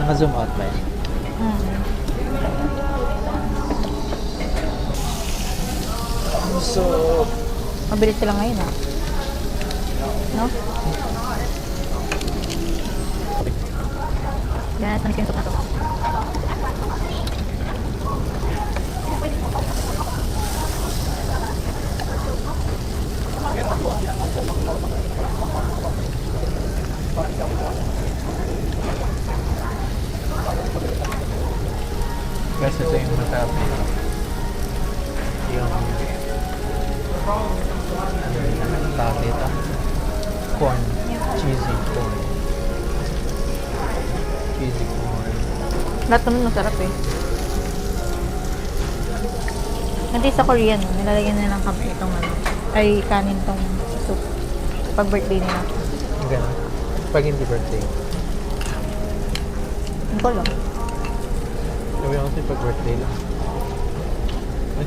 Naka-zoom out ba yan? So, Mabilis sila ngayon no? Yan, natin yung soup na to. guys, ito yung masarap nito. Yung tawag dito. Corn. Cheesy corn. Cheesy corn. Lahat naman masarap Hindi sa Korean, nilalagyan nila ng kape itong ay kanin tong soup. Pag birthday nila. Ganun. Pag hindi birthday. Hindi ko alam. Sabi ako kasi pag birthday lang.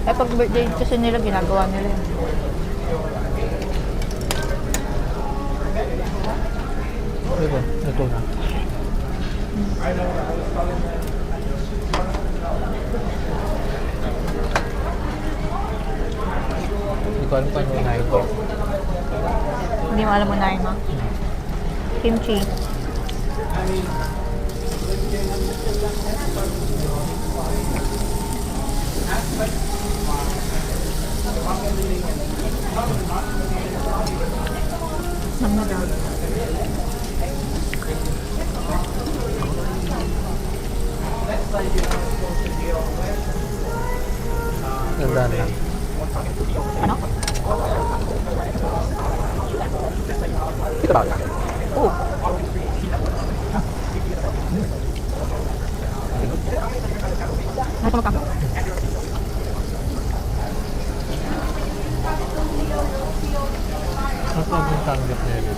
Pag birthday kasi nila, ginagawa nila yun. Diba? Ito na. Hindi ko alam paano unahin ko. Hindi mo alam mo na yun, Kimchi. Naman. Tandaan lang. Ano? Kita ba? Oo. Nasa magkano? Ang sarap yung tanggap na yun.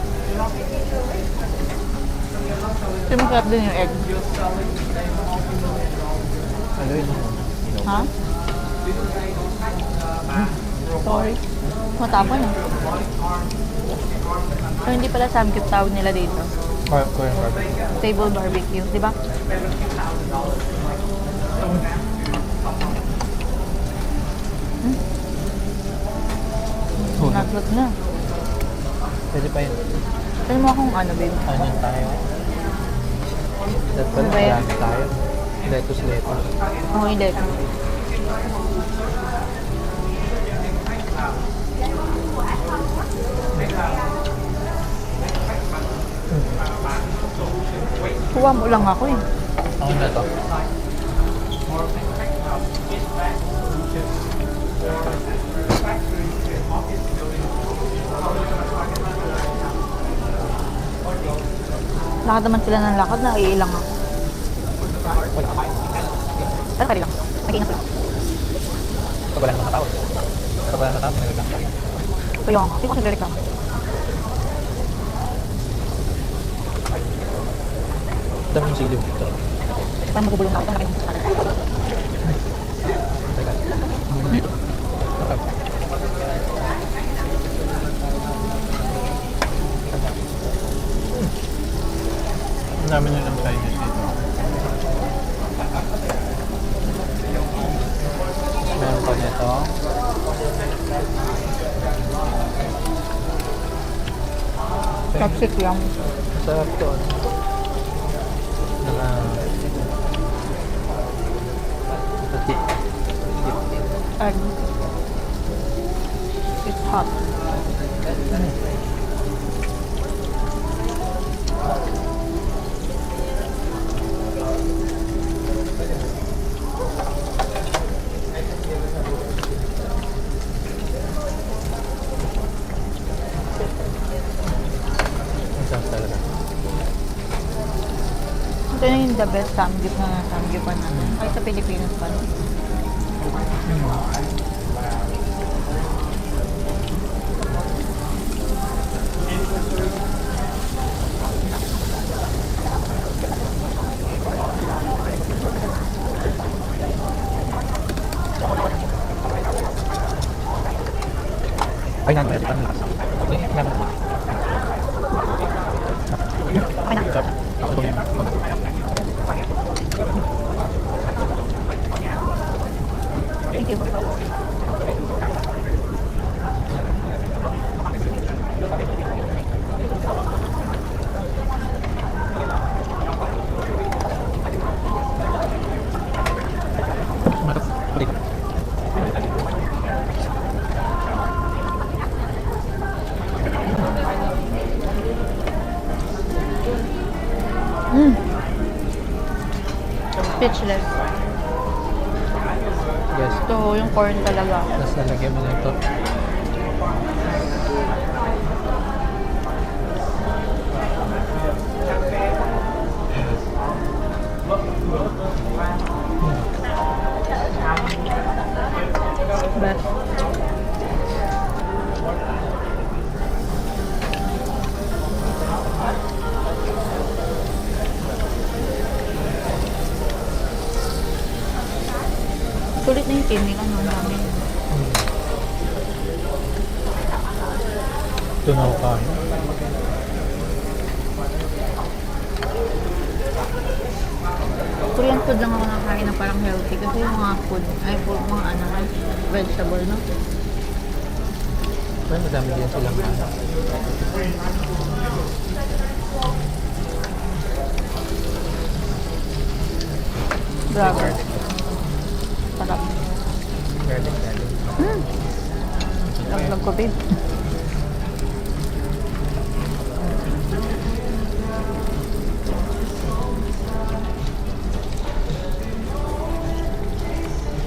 Kasi masarap din yung egg. Ano yun? Ha? Sorry. Matapon So, hindi pala samgyup tawag nila dito. Korean barbecue. Table barbecue, di ba? Naglot na. Pwede pa yun. Pwede mo akong ano, babe? Onion tayo. Dapat pala Ano ba yan? marami tayo. Lettuce. Oo, hindi. Kuha mo lang ako Ako na to. Lakad naman sila ng lakad, naiilang ako. Pero kari lang. Nag-iingat lang. Pag wala naman sa tao. Pag wala sa tao, nagreklamo tayo. Kaya nga, hindi ko kasi nagreklamo. Dami yung siliw dito. Saan magubulong ako? Saan nakain sa akin? Teka. Dito. Sarap. Ang dami nilang Chinese dito. Meron pa nito. Chopstick lang. Sarap to. Egg. It's hot. Masarap talaga. Ito na yung the best samgyup na samgyupan natin. Kahit sa Pilipinas pa. No? Ay, nangyari pa nila. Ay, nangyari pa. Okay na. Sarap. Ako ito yun. Speechless. Yes. Ito, yung corn talaga. Tapos lalagyan mo na ito. Best. Sulit na yung tinig, ano namin. Tunaw ka. Korean food lang ako nakakain na parang healthy kasi yung mga food, ay mga ano, vegetable, no? Well, madami din silang ano. Grabe. Sarap. Garlic. Laglag ko, babe.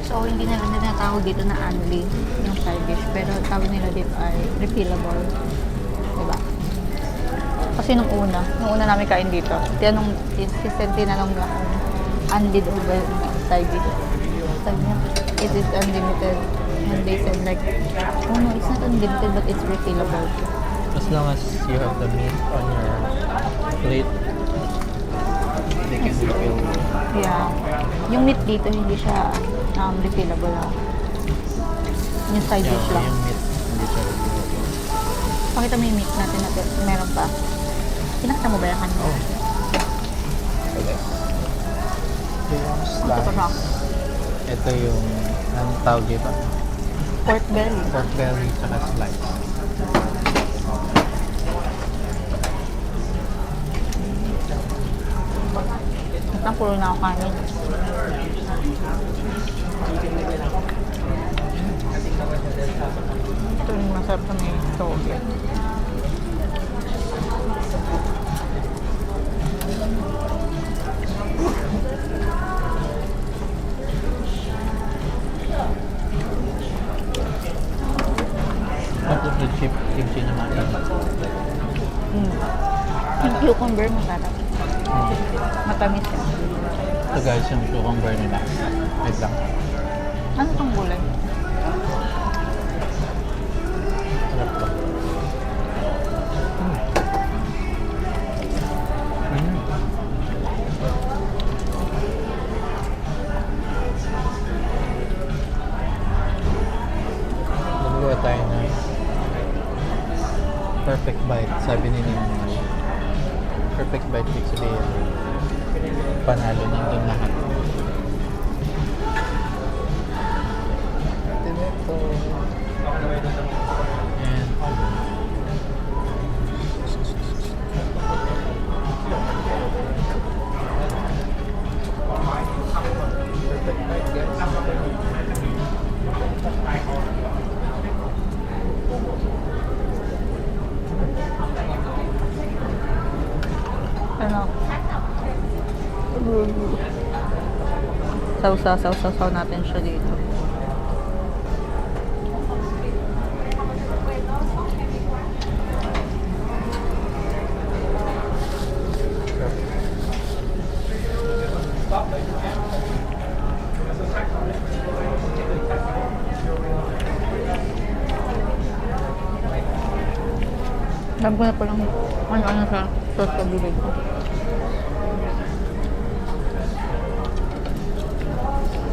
So, hindi nila tinatawag dito na only yung side dish. Pero tawag nila dito ay refillable. Diba? Kasi nung una namin kain dito, tinanong, tinanong na kung only daw ba yung side dish. Sabi niya, it is unlimited. And they said like, oh no, it's not unlimited but it's refillable. As long as you have the meat on your plate, they can refill. Yeah. Yung meat dito, hindi siya refillable. Yung side dish lang. Yung meat, hindi siya refill. Pakita mo yung meat natin. Meron pa. Pinakita mo ba yan kanina? Oh. Okay. Ito yung Ito slice. pa siya. Ito yung, anong tawag dito? Pork belly. Pork belly, tsaka slice. Ito puro na ako kanin. Ito yung masarap na may toge. Tapos yung chip kimchi naman. Yung cucumber masarap. Matamis yan. Ito guys, yung cucumber nila. Wait lang. Ano itong gulay? Sarap to. Nagawa tayo na perfect bite. Sabi ni Ninong, perfect bite ibig sabihin panalo nandun lahat. Ito. And perfect bite guys. Ano? Sausaw natin siya dito. Alam ko na palang ano sa sauce sa bibig ko.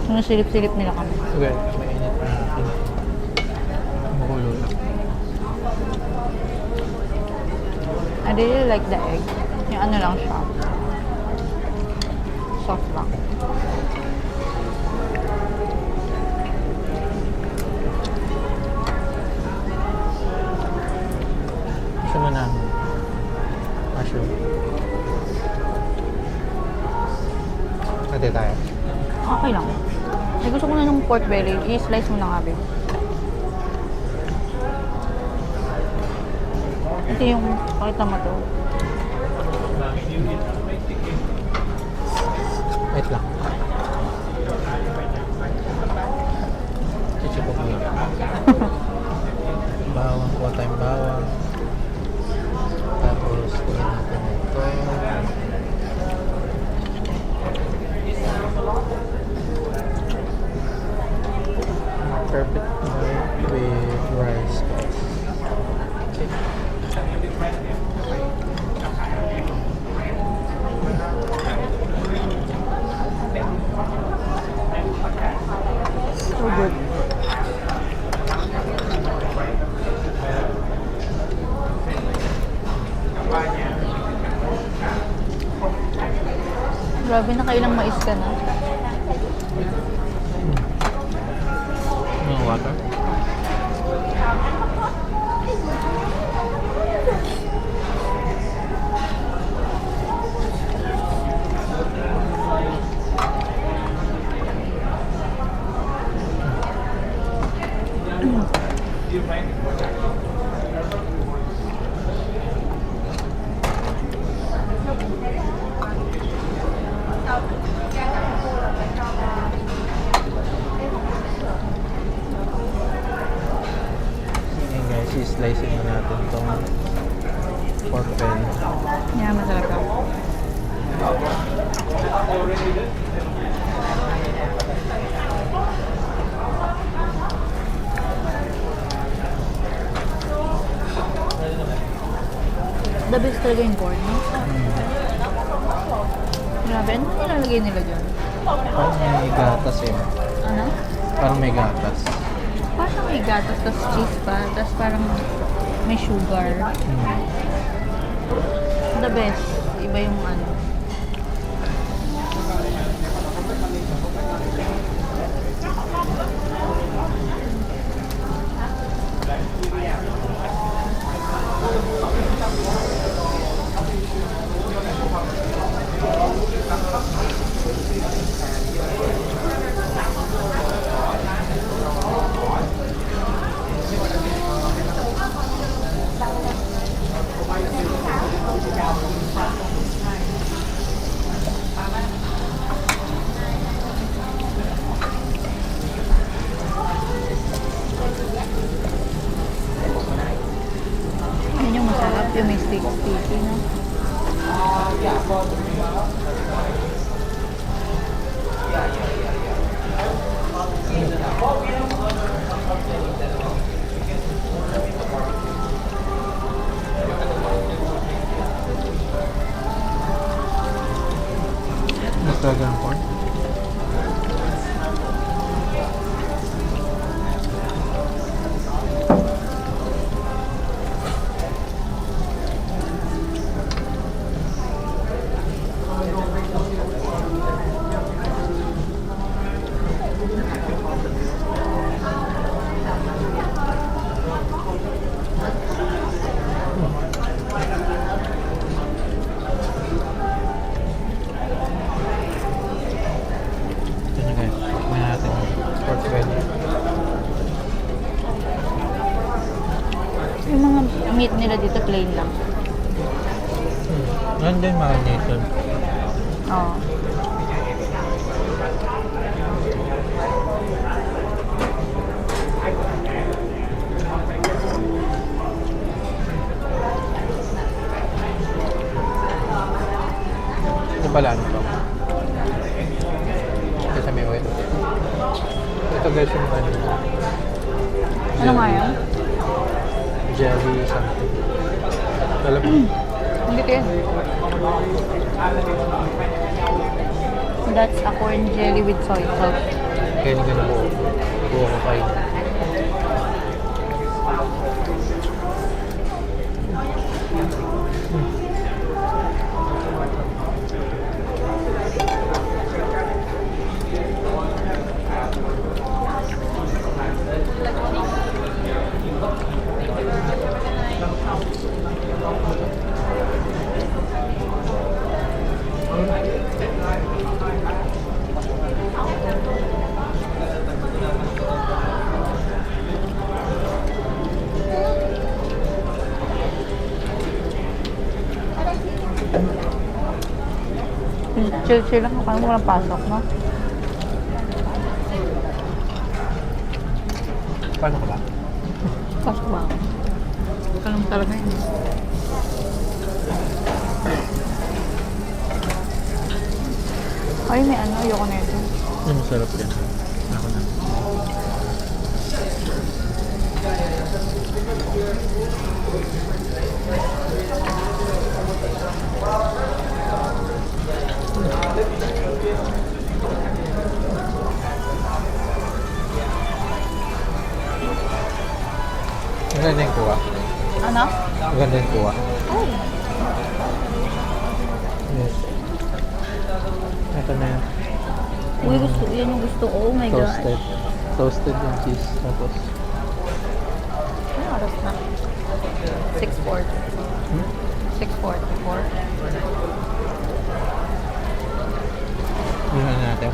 Yung silip-silip nila kami. Okay, mainit na natin. Makulo lang. I really like the egg. Yung ano lang siya. Soft lang. Gusto mo ng mushroom? Ate tayo. Okay lang. Ay, gusto ko na ng pork belly. I-slice mo na nga, babe. Ito yung, pakita mo to. Wait lang. kasi pumili. Bawang, kuha tayong bawang. Tapos, kuha natin ito. Perfect bite with rice, guys. Okay. So good. Grabe, nakailang mais ka na. Mga water. Ayan guys, i-slicein na natin itong pork belly. Yeah, masarap ka. The best talaga yung corn, no? Grabe, ano nilalagay nila dyan? Parang may gatas eh. Ano? Parang may gatas. Parang may gatas, tapos cheese pa, tapos parang may sugar. The best. Iba yung ano. Yun yung masarap, yung may sticky, no? Mas talaga ang pork. Ito na guys, tikman natin yung pork belly. Yung mga meat nila dito plain lang. Nandun marinated. Oo. Ito pala ano to? Kasi may oil. Ito guys yung ano. Ano nga yan? Jelly something. Alam mo? Hindi ko yan. That's a corn jelly with soy sauce. Kaya hindi ka na buo. Buo ko kayo. Chill-chill lang. Parang walang pasok, no? Paano ka ba? Kaso ba? Kalong talaga yun. Ay, may ano, ayoko na ito. Masarap yan. Ako na. Maganda yung kuha. Ano? Maganda yung kuha. Oh. Yes. Ito na yan. Uy, gusto, yan yung gusto ko. Oh my Toasted. gosh. Toasted yung cheese. Tapos, Ano oras na? 6:40. hmm? 6:44. Yun na natin.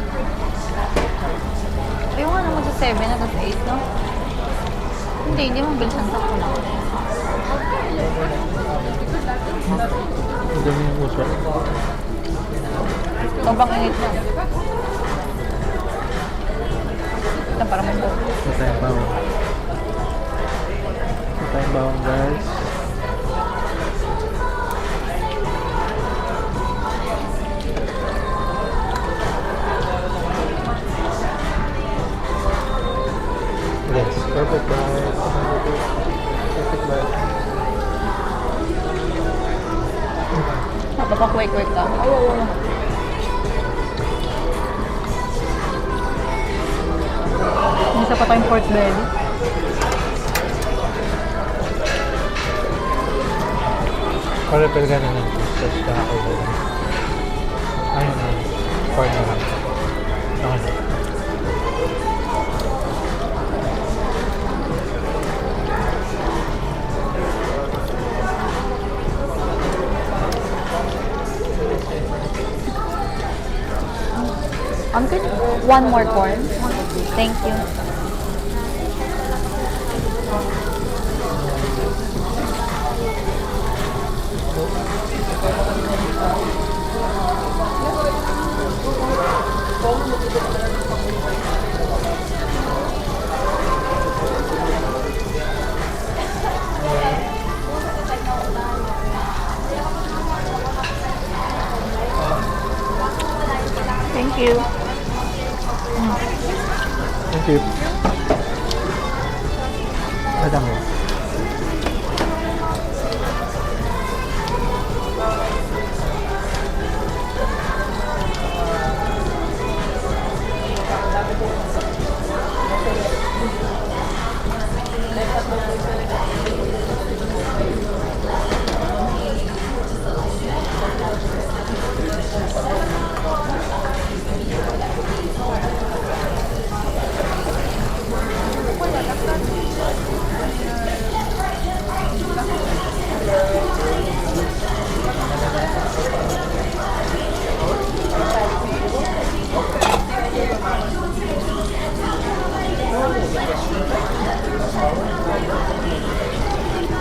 Ayaw nga naman sa 7 na tapos 8, no? Hindi mo bilisan sa ako lang. Ito yung uso. Sobrang init na. Ito para may go. Ito tayong bawang. Ito tayong bawang, guys. Yes, perfect bite. Perfect bite. Napapakwek-kwek ka. Oo. Isa pa tayong pork belly. Parepel ka na ng sauce ka ako. Ayun na. Corn na lang. Okay na. Can one more corn? Thank you. Thank you. Thank you. Madami.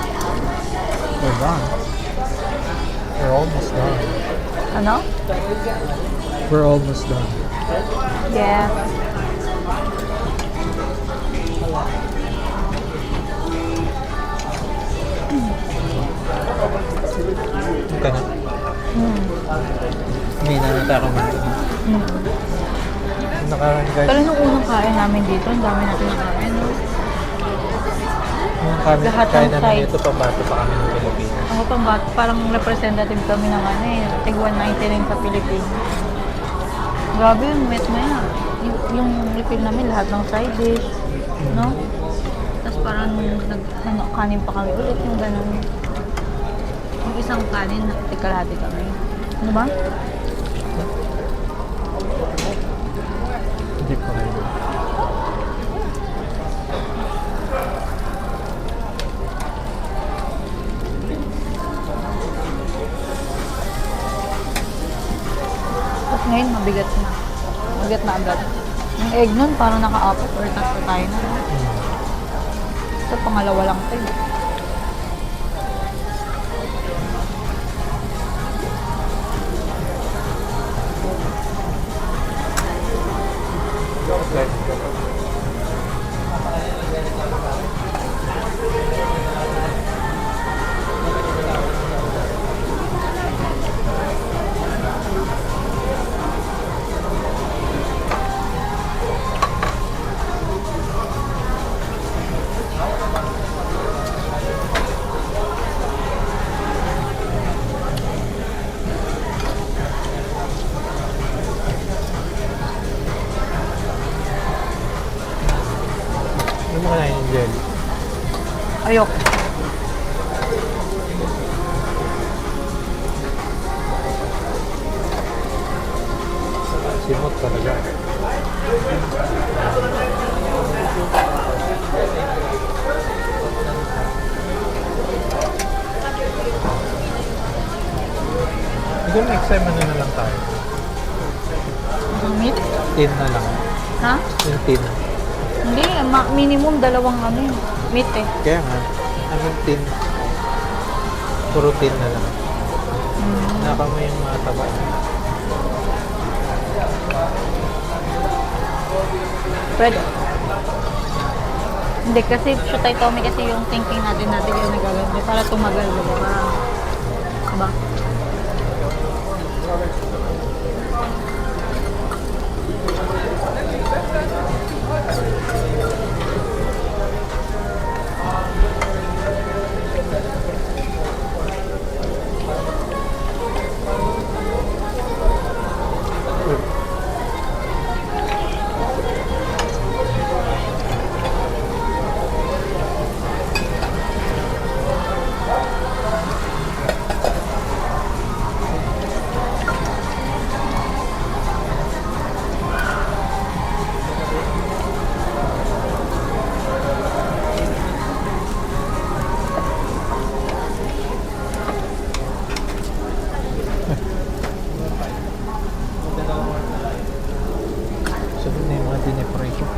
We're done. We're almost done. Ano? We're almost done. Yeah. Ito na. Hindi na nataka kumain. Nakaraan guys. Pero nung unang kain namin dito, ang dami natin nakain. No? Yung kami, Lahat kaya ng namin side. ito pabato pa kami ng Pilipinas. Ako pang parang representative kami ng ano eh. Tig 199 sa Pilipinas. Grabe yung met na yan. Yung refill namin, lahat ng side dish. No? Tapos parang kanin pa kami ulit yung ganun. Yung isang kanin, tigkalahati kami. Ano ba? Hindi pa kayo. Tapos ngayon, mabigat na. Mabigat na agad. Yung egg nun, parang naka-apat or tatlo tayo na. No? Ito, pangalawa lang ito. eh. Okay. Ayok. Simot talaga. Siguro next time ano na lang tayo? Ang meat? Tin na lang. Ha? Yung tin. Hindi, minimum dalawang ano yun. Meat eh. Kaya nga, anong tin? Puro tin na lang. Naka mo yung mga taba. Pwede. Hindi, kasi Shotay Tommy kasi yung thinking natin yung nagagawin para tumagal, diba? Diba? Sabi na yung mga dinepray ko. Ano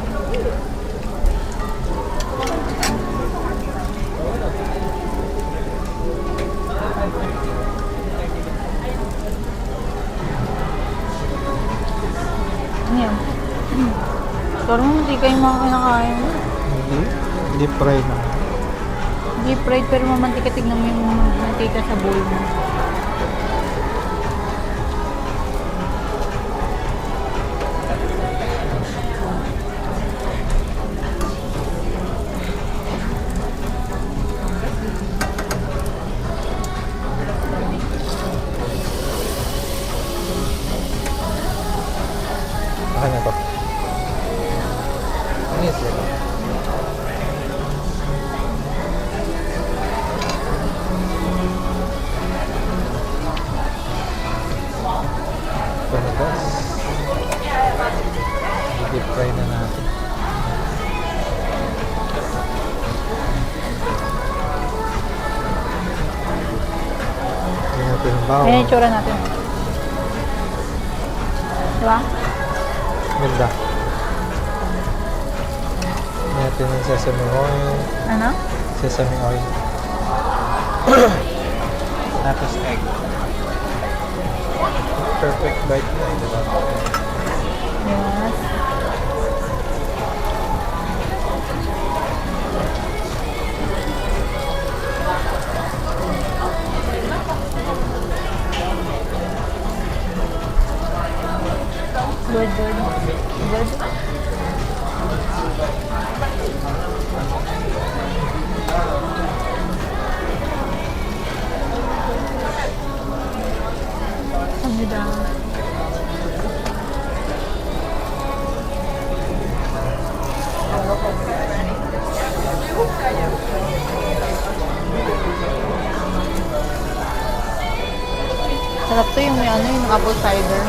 yan? Parang hindi kayo mga kinakain mo. Hindi? Deep fry na. Deep fried pero mamantika. Tignan mo yung mantika sa bowl mo. Akin na to. Ano yung sila? Panagas. Deep fry na natin. Ayan natin ang bawang. Ayan yung tsura natin. Diba? Ganda. Ayan natin ang sesame oil. Ano? Sesame oil. Tapos egg. Perfect bite na, diba? Yes. Good, good. Good. Ang ganda. Sarap to yung may ano, yung apple cider.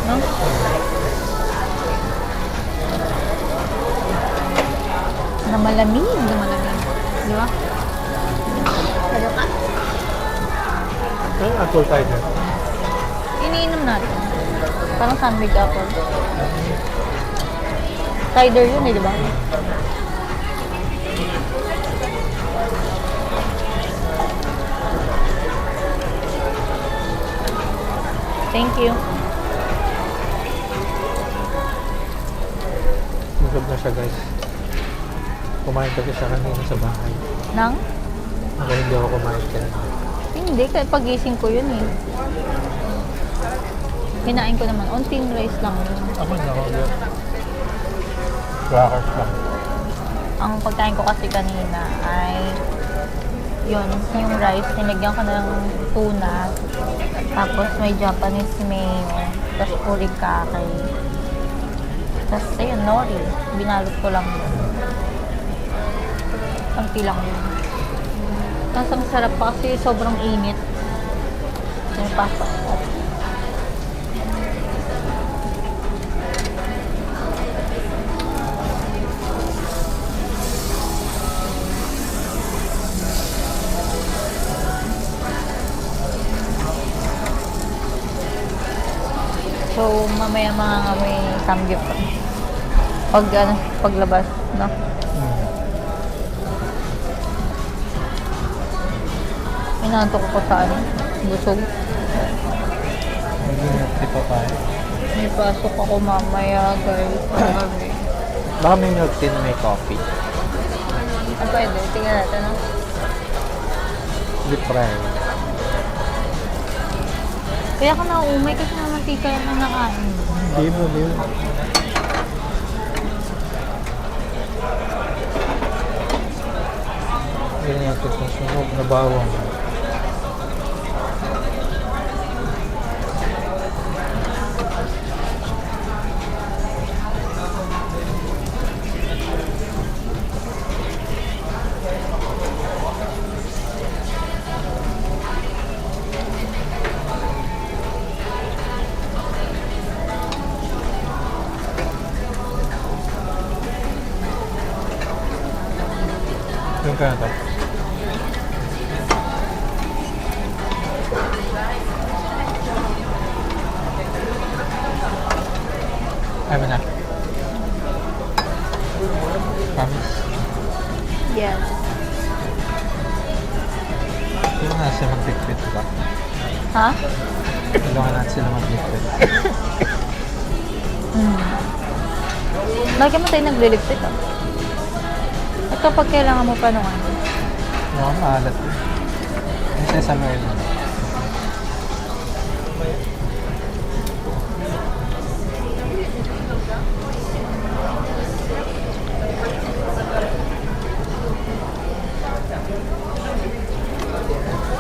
No? Na malamig, na malamig. Di ba? Pero ka? Ano yung apple cider? Iniinom natin. Parang sandwich apple. Cider yun eh, di ba? Thank you. Busog na siya, guys. Kumain kasi siya kanina sa bahay. Nang? Ako hindi ako kumain kanina. Hindi, kahit pagising ko yun eh. Kinain ko naman. Unting rice lang yun. Ako hindi ako yun. Crackers lang. Ang pagkain ko kasi kanina ay yun, yung rice, nilagyan ko ng tuna, tapos may Japanese mayo, tapos furikake, tapos ayun, nori, binalot ko lang yun. Konti lang yun. Tapos ang sarap pa kasi sobrang init. Yung pasta. So, mamaya mga may samgyup pa. Paglabas, no? Inaantok ako sa busog. Hindi pa tayo. May pasok ako mamaya, guys. Grabe. Baka may milk tea na may coffee. Ah, pwede. Tingnan natin, no? Hindi try. Kaya ka naumay kasi naman tika na nakain. Hindi mo. Yan natin sa sunog na bawang. Doon ka na to. Ay mo na. Promise. Yes. Tulungan natin sila mag-liquid, diba? Ha? Tulungan natin sila mag-liquid. Lagi mo tayo nagliligpit, ah. At kapag kailangan mo pa nung ano. Oo, maalat yun. Yung sesame oil mo.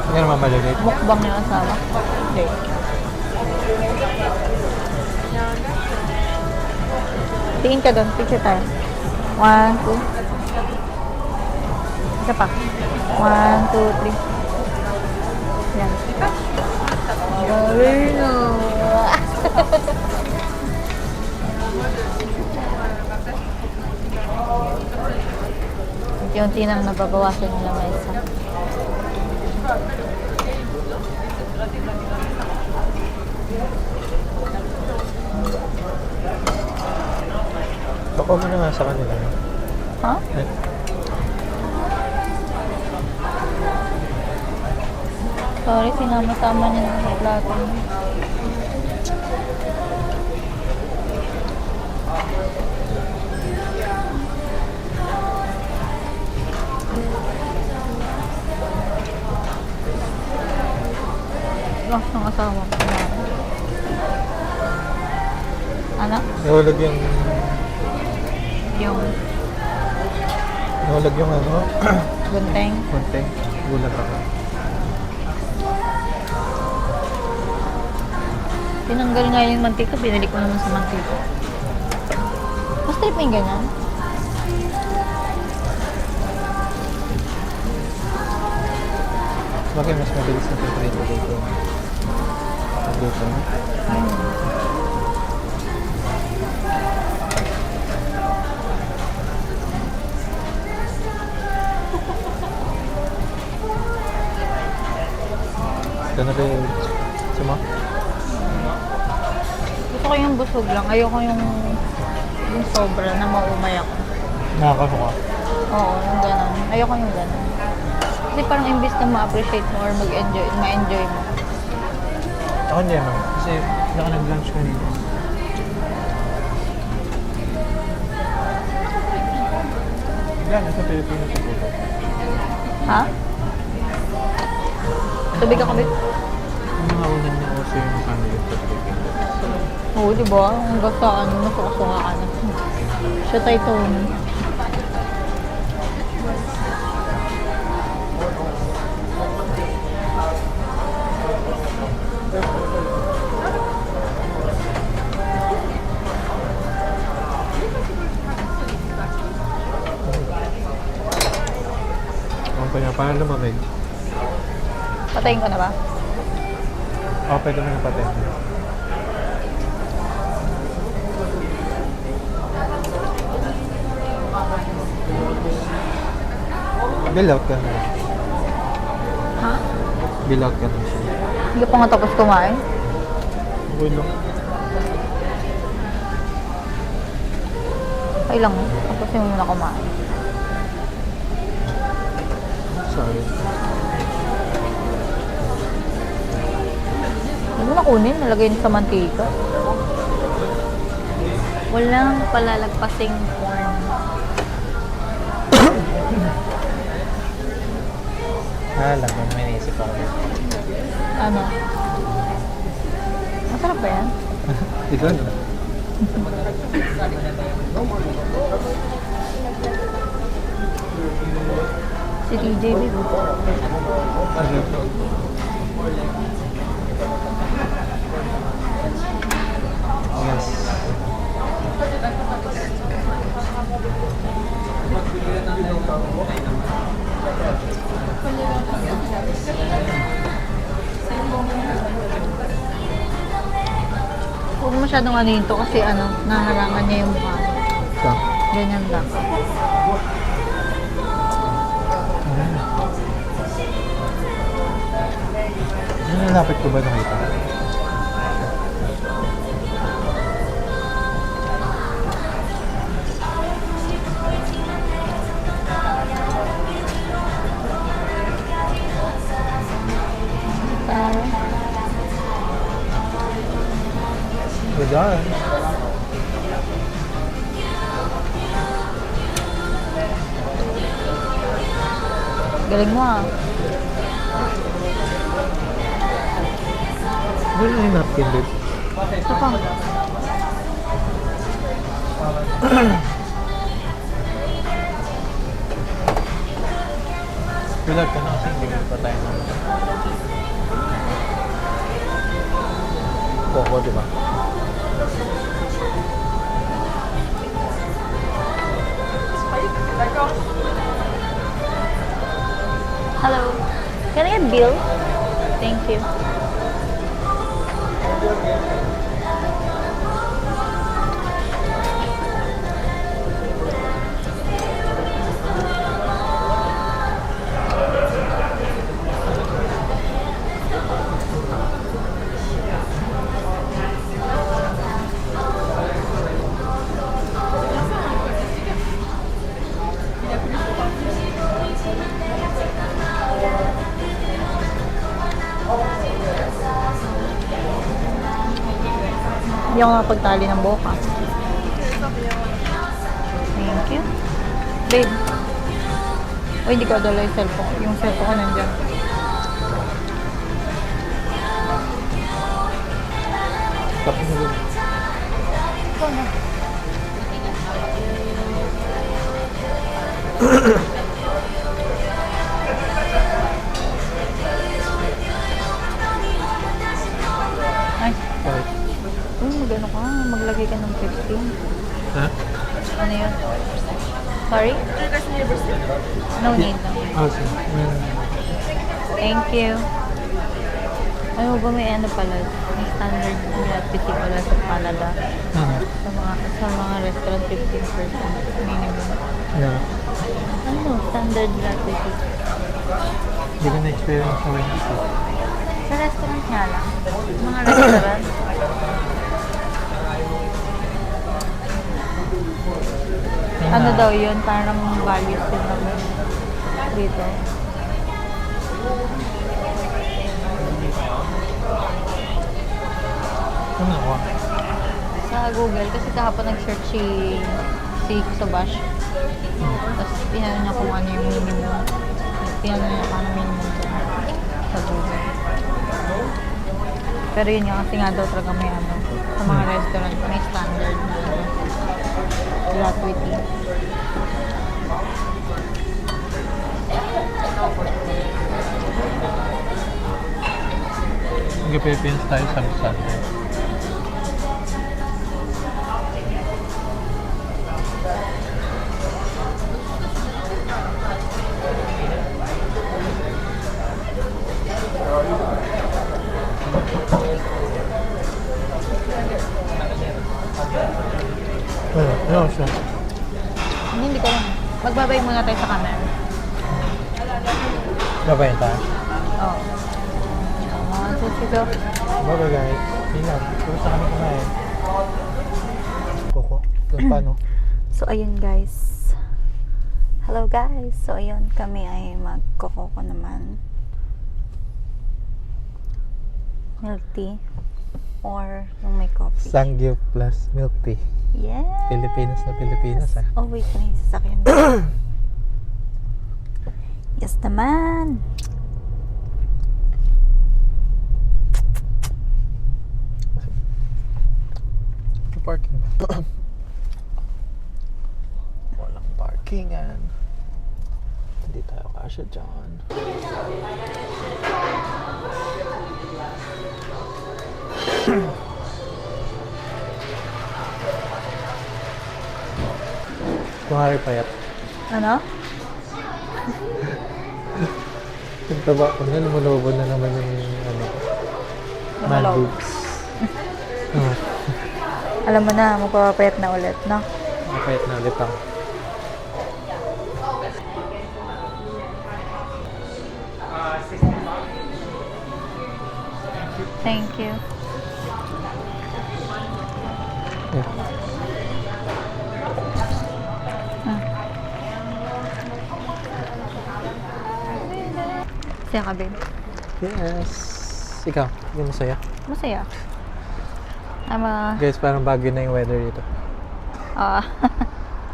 Hindi naman maliliit. Mukbang yung asawa. Okay. Tingin ka doon. Picture tayo. 1, 2. Isa pa. 1, 2, 3. Yan. Galing na. Unti-unti nang nababawasan yung lamesa. Baka mo na nga sa kanila. Ha? Eh, Sorry, sinama-sama niya ng plato niya. Lost ng asawa ko. Ano? nahulog yung... Yung Nahulog yung ano? gunteng. Konting. Gulat ako. Tinanggal nga yung mantika, binalik ko naman sa mantika. Mas trip mo yung ganyan? Bakit mas mabilis na piprito dito? Dito na? Ito na ba yung... Suma? Gusto ko yung busog lang. Ayoko yung sobra na maumay ako. Nakakamuka. Oo, yung gano'n. Ayoko yung gano'n. Kasi parang imbis na ma-appreciate mo or mag-enjoy, ma-enjoy mo. Ako hindi naman. Kasi hindi ako nag-lunch kanina. Yan, nasa Pilipinas siguro. Ha? Tubig ako, Bit? Yung mga unan niya also yung family sa Pilipinas. Oo, di ba? Hanggang sa ano, nasukasunga ka na. Siya tayo Tony. para lumamig. Patayin ko na ba? Oo, pwede mo na patayin. Bill out ka na. Ha? Bill out ka na siya. Hindi pa nga tapos kumain. Okay lang. Ay lang, tapos yung muna kumain. Sorry. Hindi mo na kunin, nalagay sa mantika. Walang palalagpasing corn. Alam mo, may naisip ako. Ano? Masarap ba yan? Ikaw na. Si TJ, babe. Yes. Huwag masyadong ano yun to kasi ano, naharangan niya yung mukha. So, Ganyan lang. ano nalapit ko ba nakita? We're done. Galing mo ah. Wala na yung napkin, babe. Ito pa. Wala ka na kasi hindi pa tayo na. Coco, di ba? Hello. Can I get bill? Thank you. Hindi ako nakapagtali ng boka. Thank you. Babe. O, hindi ko adala yung cellphone. Yung cellphone ko nandiyan. Tapos na babe. Ikaw na. Ay. Sorry. Mag-ano ka? Maglagay ka ng 15. Ha? Ano yun? Sorry? No need na. Ah, sige. Thank you. Ano ba may ano pala? May standard gratuity pala sa Canada. Ano? Sa mga restaurant 15% minimum. Yeah. Ano? Standard gratuity. Hindi ko na-experience sa Wendy's. Sa restaurant nga lang. Mga restaurant. Ano daw yun? Parang values din naman dito. Ano ako? Sa Google, kasi kahapon nag-search si Kusabash. Tapos tinanong niya kung ano yung minimum. Tinanong niya kung ano minimum dyan sa Google. Pero yun nga, kasi nga daw talaga may ano, sa mga restaurant, may standard na ano, gratuity. Nag-Philippines tayo sa Sunday. Magbabay muna tayo sa camera. Babay tayo. Oh. 1, 2, 3, go. Bye guys. Tingnan. Kung sa kami kumain. Koko. Doon paano? So, ayun guys. Hello guys. So, ayun. Kami ay magkokoko naman. Milk tea. Or yung may coffee. Sangyup plus milk tea. Yes! Pilipinas na Pilipinas ah. Oh, wait. May sasakyan. Yes naman! Parking ba? Walang parkingan. Hindi tayo kasya dyan. Kumari payat. Ano? Yung taba ko na, lumulubon na naman yung ano, man Lumulog. boobs. Oh, Alam mo na, magpapapayat na ulit, no? mapayat na ulit ako. Thank you. Masaya ka, babe? Yes. Ikaw, yung masaya. Masaya. Guys, parang bagyo na yung weather dito. Ah,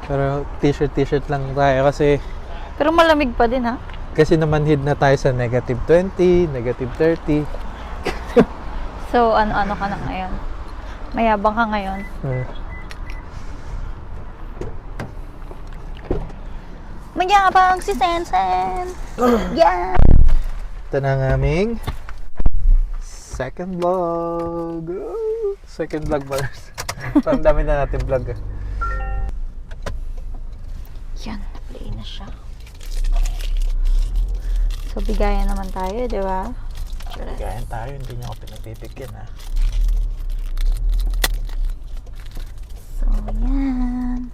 Pero t-shirt lang tayo kasi pero malamig pa din, ha? namanhid na tayo sa negative 20, negative 30. So, ano-ano ka na ngayon? Mayabang ka ngayon. Mayabang si Sensen! Yeah! Ito na ang aming second vlog. Second vlog ba? Parang dami na natin vlog. Yan, play na siya. So, bigayan naman tayo, di ba? Gayan tayo, hindi niyo ako pinagpipigyan ha. So, yan.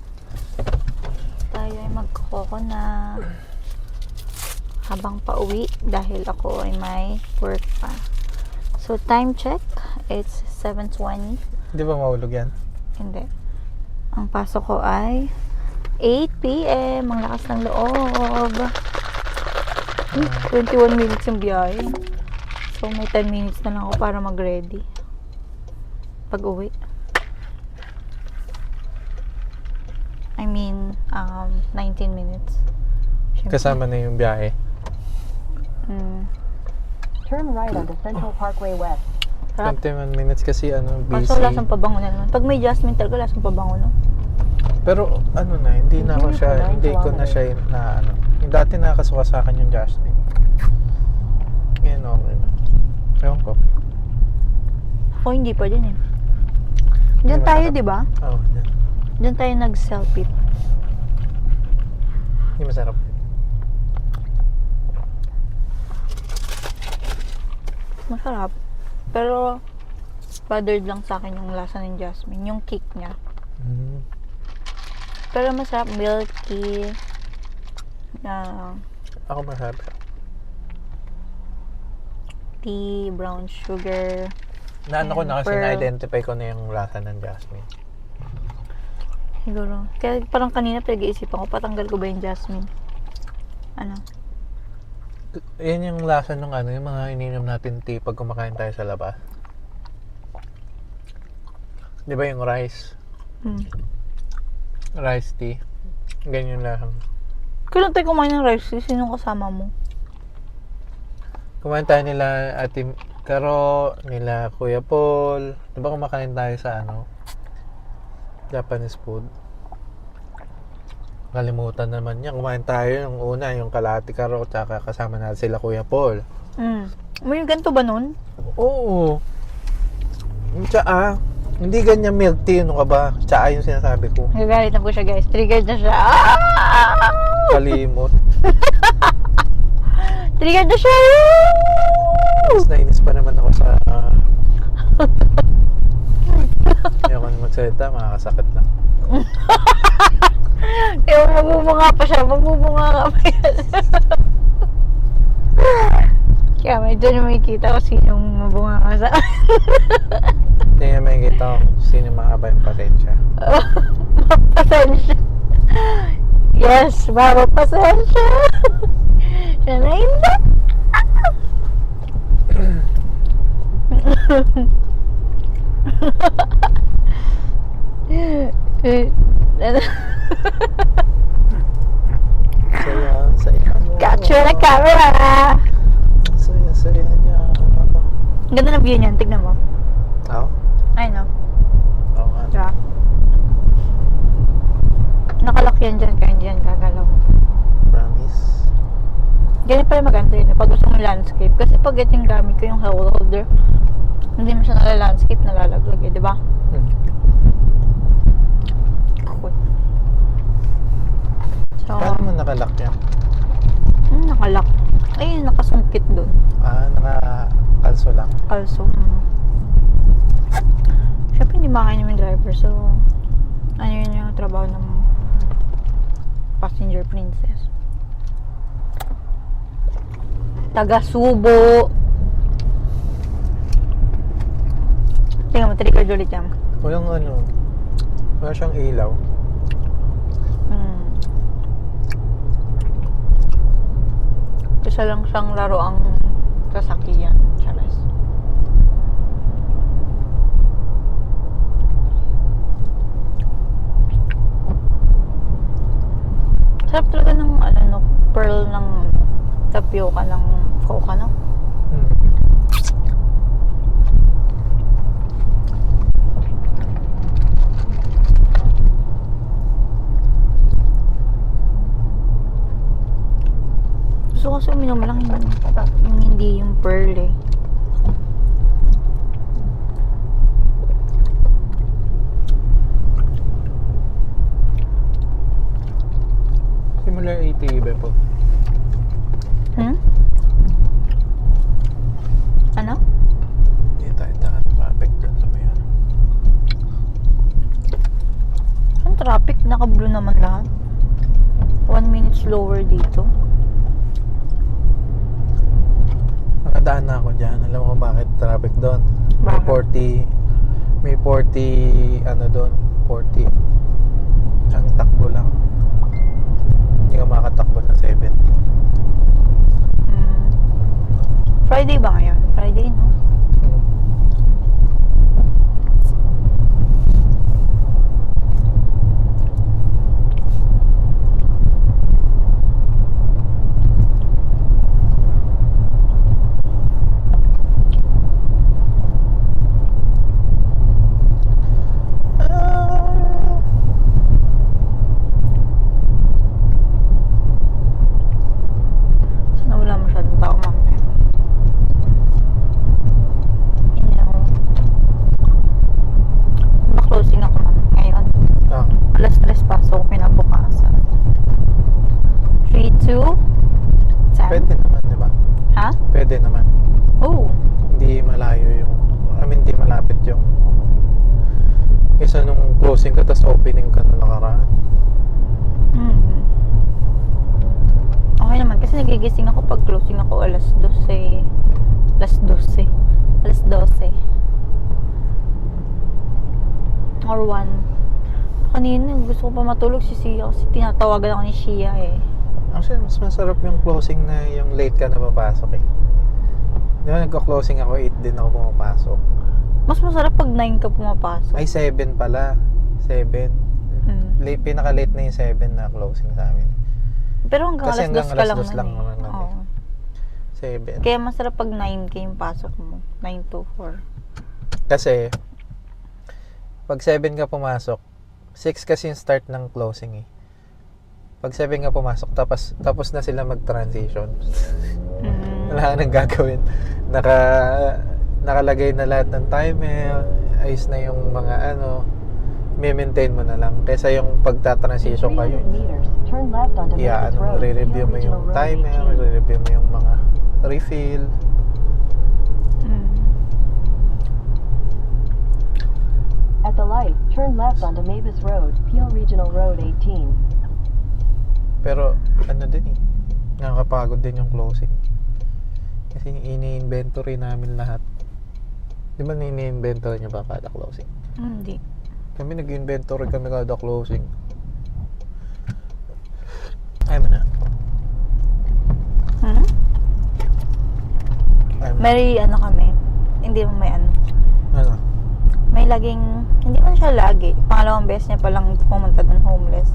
Tayo ay magkokoko na habang pauwi dahil ako ay may work pa. So, time check, it's 7:20. Hindi ba mahulog yan? Hindi. Ang pasok ko ay 8 p.m. Ang lakas ng loob. 21 minutes yung biyahe. So, may 10 minutes na lang ako para mag-ready. Pag-uwi. I mean, 19 minutes. Siyempre. Kasama na yung biyahe. Turn right onto Central Parkway West. Sarap. 21 minutes kasi busy. Kaso lasang pabango na naman. Pag may jasmine talaga, lasang pabango, no? Pero na, hindi na ako siya, hindi ko na siya na Yung dati nakakasuka sa akin yung jasmine. Ngayon okay na. Ewan ko. Ako hindi pa din eh. Diyan tayo, di ba? Oo, yan. Diyan tayo nag-selfie. Hindi masarap. Masarap. Pero, bothered lang sa akin yung lasa ng jasmine. Yung kick niya. Pero masarap. Milky. Ako masarap siya. Tea, brown sugar. Naano ko na kasi Pearl. na-identify ko na yung lasa ng jasmine. Siguro. Kaya parang kanina pinag-iisipan ko, patanggal ko ba yung jasmine? Ano? Yan yung lasa ng yung mga ininom natin tea pag kumakain tayo sa labas. Di ba yung rice? Rice tea. Ganyan lang. Kailan tayo kumain ng rice tea? Sinong kasama mo? Kumain tayo nila Ate Caro, nila Kuya Paul. Di ba kumakain tayo sa Japanese food? Kalimutan naman niya. Kumain tayo yung una, yung kalahati Caro, tsaka kasama natin sila Kuya Paul. May ganito ba nun? Oo. Yung tsaa. Hindi ganyan milk tea, ano ka ba? Tsaa yung sinasabi ko. Nagagalit na po siya, guys. Triggered na siya. Kalimot. Triggered na siya! Inis na inis pa naman ako sa... Ayoko na magsalita, makakasakit na. Ayaw na magbubunga pa siya. Magbubunga ka pa yan. Kaya medyo nyo makikita ko sinong mabunga ka sa Hindi niya makikita kung sino mahaba yung pasensya. pasensya. Yes, bago pasensya. Siya na hindi. Saya mo. Capture na camera. Saya niya. Ang ganda ng view niyan, tignan mo. Oo? Ay no. Oo nga. Diba? Nakalak yan dyan, kaya hindi yan gagalaw. Promise. Ganyan pala maganda yun, pag gusto mong landscape. Kasi pag ito yung gamit ko, yung hole holder, hindi mo siya nala-landscape, nalalaglag eh, di ba? Cool. So, Paano mo nakalak yan? nakalak. Ay, nakasungkit doon. Naka-kalso lang. Also, syempre hindi makain yung driver, so, ano yun yung trabaho ng passenger princess. Taga-Subo. Tingnan mo, trigger ulit yan. Wala siyang ilaw. Isa lang siyang laro ang sasakyan. Charas. Sarap talaga ng pearl ng tapioca ng coca, no? Gusto ko kasi uminom lang yung hindi yung pearl eh. Similar ATV po. Ano? Hindi tayo daan traffic dyan sa mayon. Ang traffic? Naka-blue naman lahat. 1 minute slower dito. Nakadaan na ako dyan. Alam mo bakit traffic doon? May 40 doon. 40 ang takbo lang. Hindi ka makatakbo sa 70. Friday ba ngayon? Friday, no? Sana wala masyadong tao mamaya. Hindi ako. Closing ako ngayon. Alas 3 pasok, pinabukasan. 3, 2, 10. Pwede naman, di ba? Ha? Pwede naman. Oh. Hindi malayo yung hindi malapit yung kaysa nung closing ka tapos opening ka nung nakaraan. Okay naman kasi nagigising ako pag closing ako alas 12. Alas 12 or 1. Kanina gusto ko pa matulog si Sia kasi tinatawagan ako ni Shia eh. Actually, mas masarap yung closing na yung late ka na papasok eh. Di ba nagka-closing ako, 8 din ako pumapasok. Mas masarap pag 9 ka pumapasok. Ay, 7 pala. 7. Late, pinaka-late na yung 7 na closing sa amin. Pero hanggang Kasi alas 2 ka lang alas 2 lang nun eh. naman Oo. 7. Kaya masarap pag 9 ka yung pasok mo. 9 to 4. Kasi, pag 7 ka pumasok, 6 kasi yung start ng closing eh. Pag 7 ka pumasok, tapos na sila mag-transition. Wala ka nang gagawin. Nakalagay na lahat ng timer, ayos na yung mga may-maintain mo na lang. Kaysa yung pagta-transition kayo, re-review mo yung timer, re-review mo yung mga refill. At the light, turn left onto Mavis Road, Peel Regional Road 18. Pero, ano din eh. Nakakapagod din yung closing. Kasi ini-inventory namin lahat. Di ba ini-inventory nyo ba kada closing? Hindi. Kami nag-inventory kami kada closing. Ayaw mo na. Hmm? Ayaw mo na. May ano kami. Hindi mo may ano. Ano? May laging, hindi man siya lagi. Pangalawang beses niya palang pumunta doon homeless.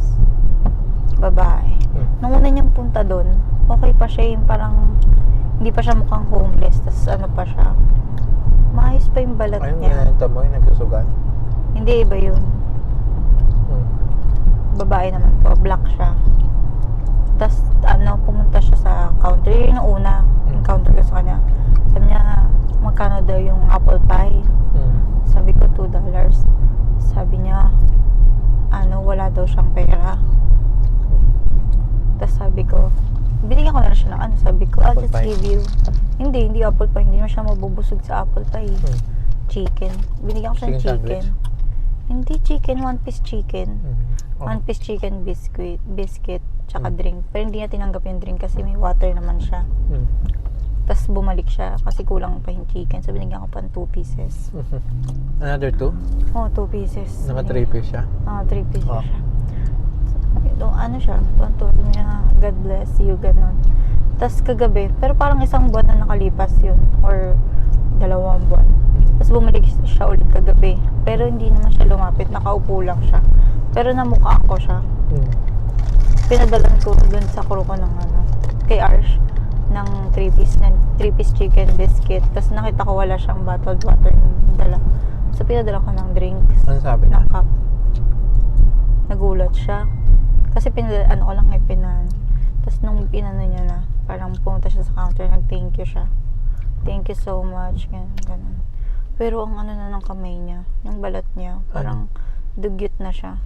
Babae. Nung una niyang punta doon, okay pa siya yung parang, hindi pa siya mukhang homeless. Tapos ano pa siya. Maayos pa yung balat Ayun, niya. ginanta mo yung nagsusugal. Hindi, iba yun. Babae naman po, black siya. Tapos, ano, pumunta siya sa counter. Yun yung una, yung counter ko sa kanya. Sabi niya, magkano daw yung apple pie? Sabi ko, $2. Sabi niya, ano, wala daw siyang pera. Tapos sabi ko, binigyan ko na siya ng ano, sabi ko, I'll Apple just pie. give you. Hindi apple pie, hindi mo siya mabubusog sa apple pie. Chicken. Binigyan ko siya ng Chicken chicken. sandwich? Hindi chicken, one piece chicken. Oh. One piece chicken biscuit, tsaka drink. Pero hindi niya tinanggap yung drink kasi may water naman siya. Tapos bumalik siya kasi kulang pa yung chicken. So binigyan ko pa ng 2 pieces. Another 2? Oh, 2 pieces. Naka 3 piece siya. 3 pieces Oh. siya. So, ano siya, tonto niya, God bless you, ganon. Tapos kagabi, pero parang isang buwan na nakalipas yun, or 2 buwan. Tapos bumalik siya ulit kagabi, pero hindi naman siya lumapit, nakaupo lang siya. Pero namukhaan ko siya. Pinadalan ko dun sa crew ko ng ano, kay Arsh, ng 3 piece chicken biscuit. Tapos nakita ko wala siyang bottled water yung dala. So pinadala ko ng drinks, Ano sabi niya? ng cup. Nagulat siya. Kasi ano ko lang pinan. Tapos nung pinano niya na, parang pumunta siya sa counter, nag-thank you siya. Thank you so much, ganun. Pero ang ano na ng kamay niya, yung balat niya, parang dugyot na siya.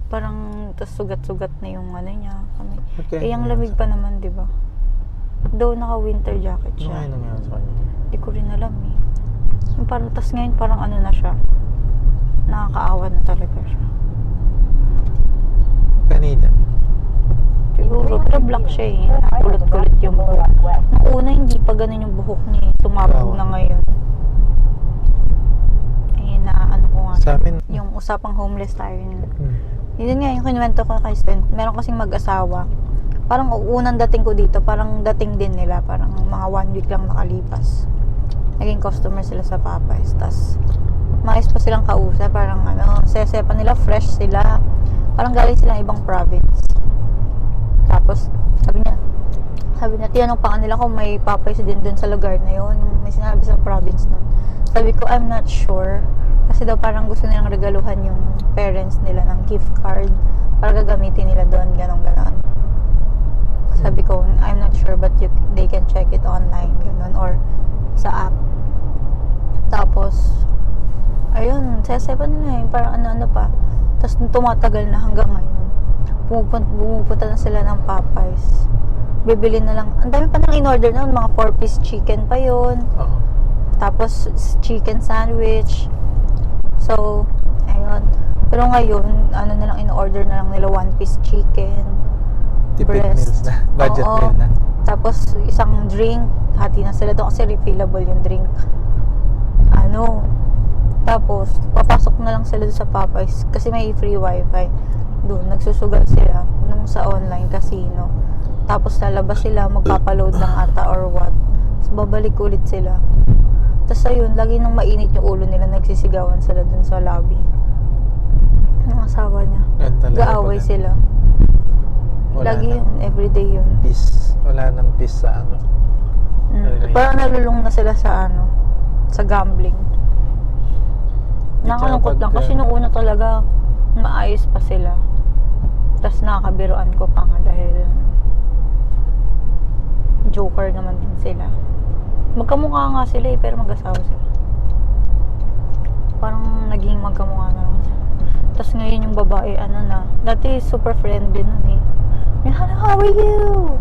Parang tas sugat-sugat na yung ano niya, kamay. Okay. Eh, ang lamig pa naman, di ba? Though naka-winter jacket Ano siya. nga yung nangyari sa kanya? Di ko rin alam eh. Yung parang, tas ngayon parang ano na siya. Nakakaawa na talaga siya. Kanina. Siguro, pero black siya eh. Kulot-kulot yung buhok. Nung una, hindi pa ganun yung buhok niya eh. Tumabog na ngayon. Eh, ano ko nga. Sa amin, Yung usapang homeless tayo. Yun nga, yung kinuwento ko kay Sven. Meron kasing mag-asawa. Parang unang dating ko dito, parang dating din nila. Parang mga 1 week lang nakalipas. Naging customer sila sa Popeyes. Tapos, maayos pa silang kausap. Parang ano, sesepa nila, fresh sila. Parang galing silang ibang province. Tapos, sabi niya, tinanong pa nila kung may Popeyes din dun sa lugar na yun. May sinabi sa province nun. Sabi ko, I'm not sure. Kasi daw parang gusto nilang regaluhan yung parents nila ng gift card para gagamitin nila doon, ganon. Sabi ko, I'm not sure but they can check it online, ganon, or sa app. Tapos, ayun, sasabi nila yun, parang ano pa. Tapos tumatagal na hanggang ngayon. Pumupunta na sila ng Popeyes. Bibili na lang. Ang dami pa nang in-order na, mga 4-piece chicken pa yun. Tapos, chicken sandwich. So, ayun. Pero ngayon, ano na lang, in-order na lang nila 1-piece chicken. tipid meals na. Budget Oo. meal na. Tapos, isang drink. Hati na sila doon kasi refillable yung drink. Tapos, papasok na lang sila doon sa Popeyes kasi may free wifi. Doon, nagsusugal sila nung sa online casino. Tapos, lalabas sila, magpapaload ng ata or what. Tapos, babalik ulit sila. Tapos, ayun, lagi nung mainit yung ulo nila, nagsisigawan sila doon sa lobby. Yung asawa niya. Yan talaga Gaaway pala. sila. Wala Lagi nang yun, everyday yun. peace. Wala nang peace sa ano. Really? Parang nalulung na sila sa ano, sa gambling. Nakakalungkot lang kasi nung una talaga maayos pa sila. Tapos nakakabiruan ko pa nga dahil joker naman din sila. Magkamukha nga sila eh, pero mag-asawa sila. Parang naging magkamukha na lang sila. Tapos ngayon yung babae, ano na, dati super friendly nun eh. Hello, how are you?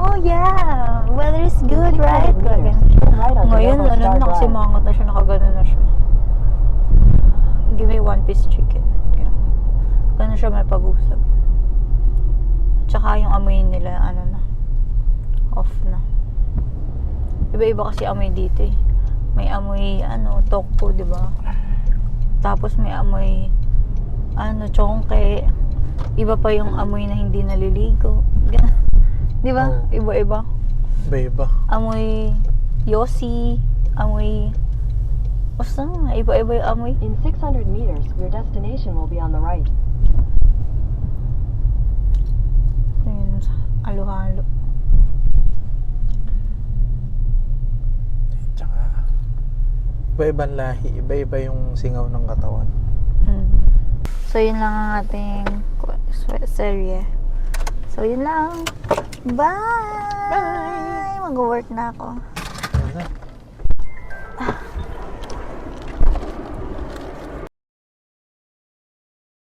Oh yeah, weather is good, right? Ngayon, ano na, nakasimangot na siya, nakagano na siya. Give me 1-piece chicken. Ganun siya may pag-usap. nila ano na, off na. Iba-iba kasi amoy dito eh. May amoy ano, tokpo, di ba? Tapos may amoy ano, chongke. Iba pa yung amoy na hindi naliligo. Ganun. Di ba? Oo. Iba-iba. Iba-iba. Amoy yosi, amoy basta iba-iba yung amoy. In 600 meters, your destination will be on the right. Ayun, halo-halo. Tsaka, iba-ibang lahi, iba-iba yung singaw ng katawan. So, yun lang ang ating serye. So, yun lang. Bye! Bye! Mag-work na ako.